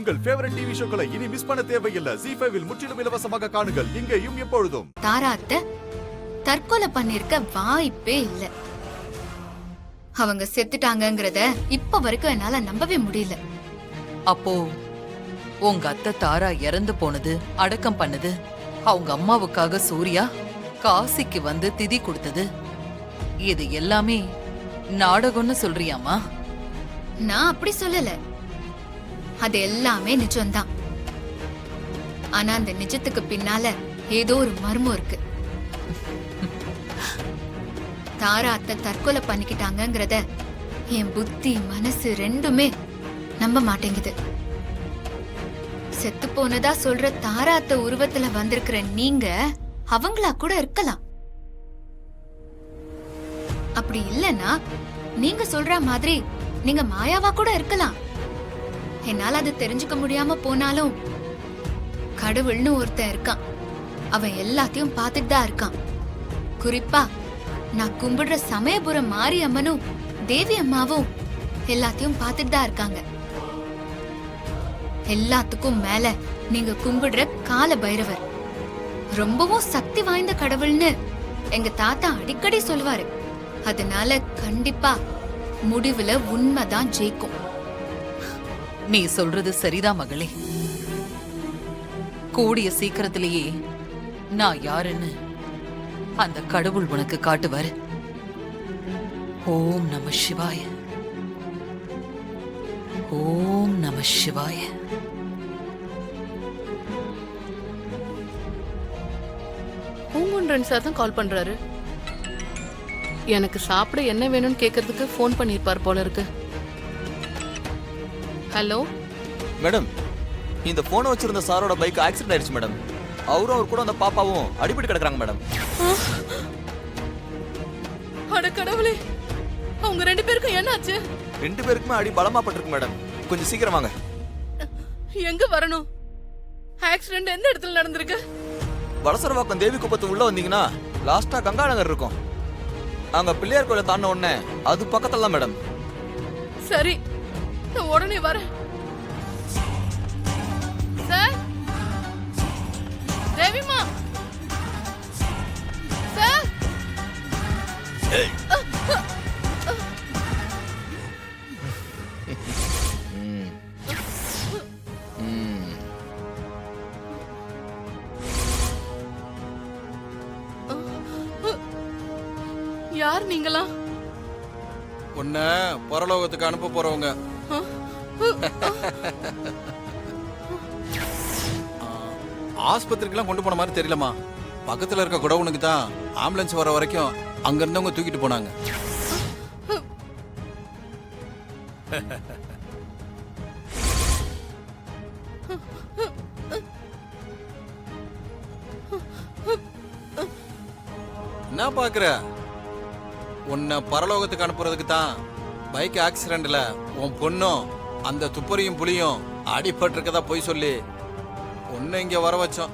உங்கள் favourite TV ஷோக்களை இனி miss பண்ண தேவையில்லை. ZEE5 இல் முற்றிலும் இலவசமாக காணுங்கள். இங்கேயும் எப்பொழுதும். தாரா அத்தை தற்கொலை பண்ணிருக்க வாய்ப்பே இல்ல. அவங்க செத்துட்டாங்கங்கறத இப்ப வரைக்கும் என்னால நம்பவே முடியல. அப்போ உங்க அத்தை தாரா இறந்து போனது, அடக்கம் பண்ணது, அவங்க அம்மாவுக்காக சூர்யா காசிக்கு வந்து திதி கொடுத்தது, இது எல்லாமே நாடகம்னு சொல்றியாமா? நான் அப்படி சொல்லல. அது எல்லாமே நிஜம்தான். ஆனா அந்த நிஜத்துக்கு பின்னால ஏதோ ஒரு மர்மம் இருக்கு. தாரா அத்தை தற்கொலை பண்ணிக்கிட்டாங்கங்கறத என் புத்தி மனசு ரெண்டுமே நம்ப மாட்டேங்குது. செத்து போனதா சொல்ற தாரா அத்தை உருவத்துல வந்திருக்கிற நீங்க அவங்களா கூட இருக்கலாம். அப்படி இல்லனா நீங்க சொல்ற மாதிரி நீங்க மாயாவா கூட இருக்கலாம். என்னால அது தெரிஞ்சுக்க முடியாம போனாலும் கடவுள்னு ஒருத்தன் இருக்கான். அவன் எல்லாத்தையும் பார்த்துட்டு தான் இருக்கான். குறிப்பா நான் கும்பிடுற சமயபுரம் மாரியம்மனும் தேவி அம்மாவும் எல்லாத்தையும் பார்த்துட்டு தான் இருக்காங்க. எல்லாத்துக்கும் மேல நீங்க கும்பிடுற கால பைரவர் ரொம்பவும் சக்தி வாய்ந்த கடவுள்னு எங்க தாத்தா அடிக்கடி சொல்லுவாரு. அதனால கண்டிப்பா முடிவுல உண்மைதான் ஜெயிக்கும். நீ சொல்றது சரிதான் மகளே. கூடிய சீக்கிரத்திலேயே நான் யாருன்னு அந்த கடவுள் உனக்கு காட்டுவாரு. ஓம் நம சிவாய. ஓம் நம சிவாய. பூங்குன்றன் சார் தான் கால் பண்றாரு. எனக்கு சாப்பிட என்ன வேணும்னு கேக்குறதுக்கு ஃபோன் பண்ணிருப்பார் போல இருக்கு. ஹலோ மேடம், இந்த போனை வச்சிருந்த சாரோட பைக் ஆக்சிடென்ட் ஆயிடுச்சு மேடம். அவரும் அவர் கூட அந்த பாப்பாவும் அடிபட்டு கிடக்குறாங்க மேடம். அட கடவுளே, அவங்க ரெண்டு பேருக்கும் என்னாச்சு? ரெண்டு பேருக்குமே அடி பலமா பட்டிருக்கு மேடம். கொஞ்சம் சீக்கிரம் வாங்க. எங்க வரணும்? ஆக்சிடென்ட் எந்த இடத்துல நடந்திருக்கு? வலசரவாக்கம் தேவி குப்பத்து உள்ள வந்தீங்கன்னா லாஸ்டா கங்கா நகர் இருக்கும். அங்க பிள்ளையார் கோயிலை தாண்ட உடனே அது பக்கத்துல தான் மேடம். சரி, நான் உடனே வரேன். சார், தேவிமா சார். யார் நீங்களா? உன்ன பரலோகத்துக்கு அனுப்ப போறவங்க. ஆஸ்பத்திரிக்கெல்லாம் கொண்டு போன மாதிரி தெரியலமா. பக்கத்துல இருக்க குடவுனுக்கு தான் ஆம்புலன்ஸ் வர வரைக்கும் அங்க இருந்தவங்க தூக்கிட்டு போனாங்க. என்ன பாக்குற? உன்னை பரலோகத்துக்கு அனுப்புறதுக்கு தான் பைக் ஆக்சிடென்ட்ல உன் பொண்ணும் அந்த துப்பறியும் புலியும் அடிபட்டிருக்கதா போய் சொல்லி உன்னை இங்க வர வச்சோம்.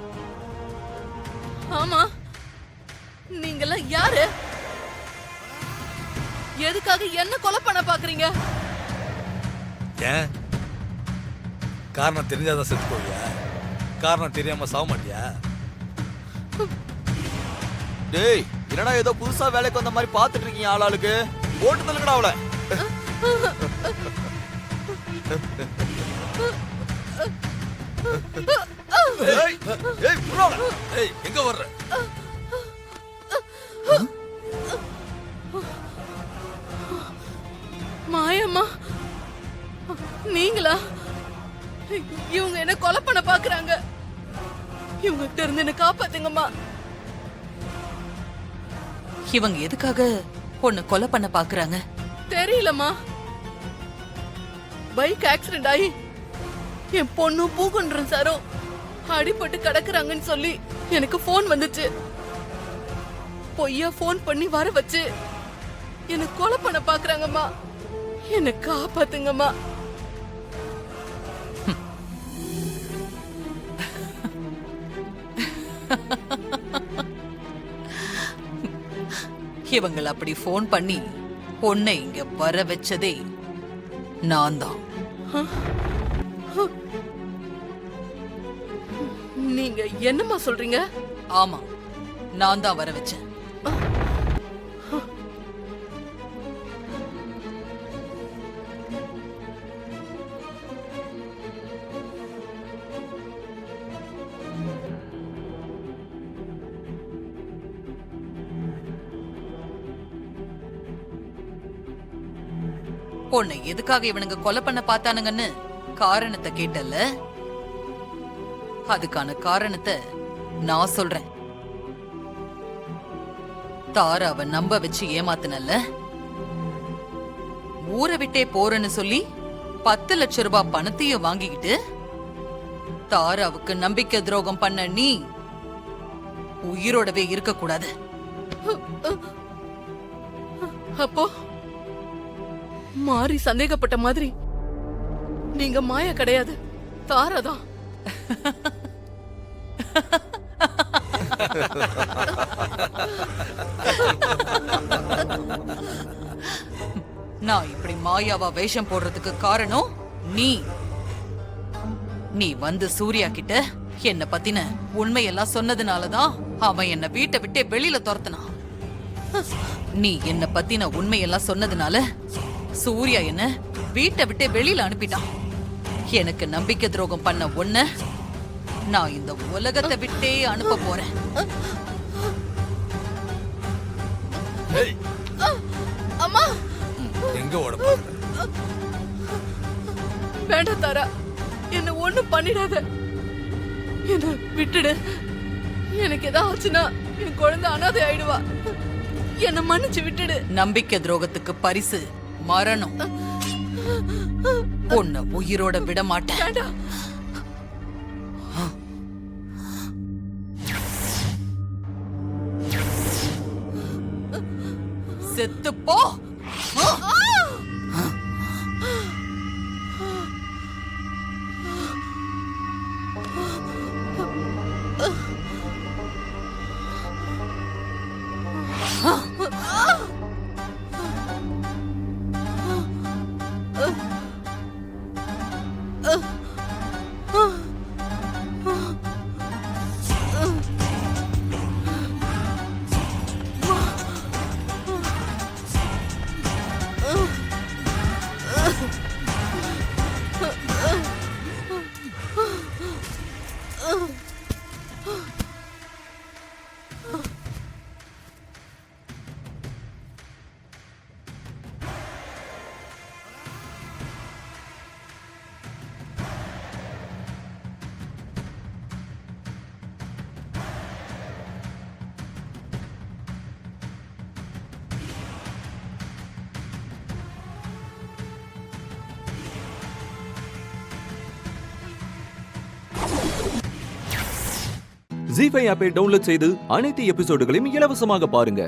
ஆமா, நீங்கெல்லாம் யாரு? எதுக்காக என்ன கொலை பண்ண பாக்குறீங்க? ஏன் காரணம் தெரிஞ்சாதான் செத்து போவியா? காரணம் தெரியாம சாக மாட்டியா? டேய், என்னடா ஏதோ புதுசா வேலைக்கு வந்த மாதிரி பாத்துட்டு இருக்கீங்க ஆளாளுக்கு. போட்டு தள்ளுங்கடா அவளை. எங்க வர்ற? மாயம்மா, நீங்களா? இவங்க என்ன கொலை பண்ண பாக்குறாங்க. இவங்க கிட்ட இருந்து என்ன காப்பாத்துங்கம்மா. இவங்க எதுக்காக உன்னை கொலை பண்ண பாக்குறாங்க? தெரியலம்மா. பைக் ஆக்சிடென்ட் ஆகி என் பொண்ணு பூங்குன்றன் சாரும் அடிபட்டு கிடக்குறாங்கன்னு சொல்லி எனக்கு போன் வந்துச்சு. பொய்யா போன் பண்ணி வர வச்சு என்ன கொலை பண்ண பாக்குறாங்கம்மா. என்ன காப்பாத்துங்கம்மா. இவங்க அப்படி போன் பண்ணி உன்னை இங்க வர வச்சதே நான் தான். நீங்க என்னம்மா சொல்றீங்க? ஆமா, நான் தான் வர வச்சேன். பொண்ணு எதுக்காக இவனுங்க கொலை பண்ண பார்த்தானுங்கன்னு காரணத்தை கேட்டல்ல, அதுக்கான காரணத்தை நான் சொல்றேன். தாராவை நம்ப வச்சு ஏமாத்தினல்ல, ஊரை விட்டே போறேன்னு சொல்லி 10 லட்சம் ரூபாய் பணத்தையும் வாங்கிக்கிட்டு தாராவுக்கு நம்பிக்கை துரோகம் பண்ண நீ உயிரோடவே இருக்க கூடாது. அப்போ மாறி சந்தேகப்பட்ட மாதிரி நீங்க மாயா கிடையாது, தாராதான். நான் இப்படி மாயாவா வேஷம் போடுறதுக்கு காரணம் நீ வந்து சூர்யா கிட்ட என்ன பத்தின உண்மையெல்லாம் சொன்னதுனாலதான் அவன் என்ன வீட்டை விட்டே வெளியில துரத்துனான். நீ என்ன பத்தின உண்மையெல்லாம் சொன்னதுனால சூர்யா என்ன வீட்டை விட்டே வெளியில அனுப்பிட்டான். எனக்கு நம்பிக்கை துரோகம் பண்ண ஒன்ன நான் இந்த உலகத்தை விட்டே அனுப்ப போறேன். ஏய், அம்மா எங்க ஓட பாக்குற? வேண்டாம் தாரா, என்ன ஒண்ணும் பண்ணிடாத, என்ன விட்டுடு. எனக்கு ஏதாவது ஆச்சுன்னா என் குழந்தை அனாதை ஆயிடுவா. என்ன மன்னிச்சு விட்டுடு. நம்பிக்கை துரோகத்துக்கு பரிசு மரணம். உன்னை உயிரோட விட மாட்டேன். வேண்டாம். செத்து போ. ஜீ5 ஆப்பை டவுன்லோட் செய்து அனைத்து எபிசோடுகளையும் இலவசமாக பாருங்க.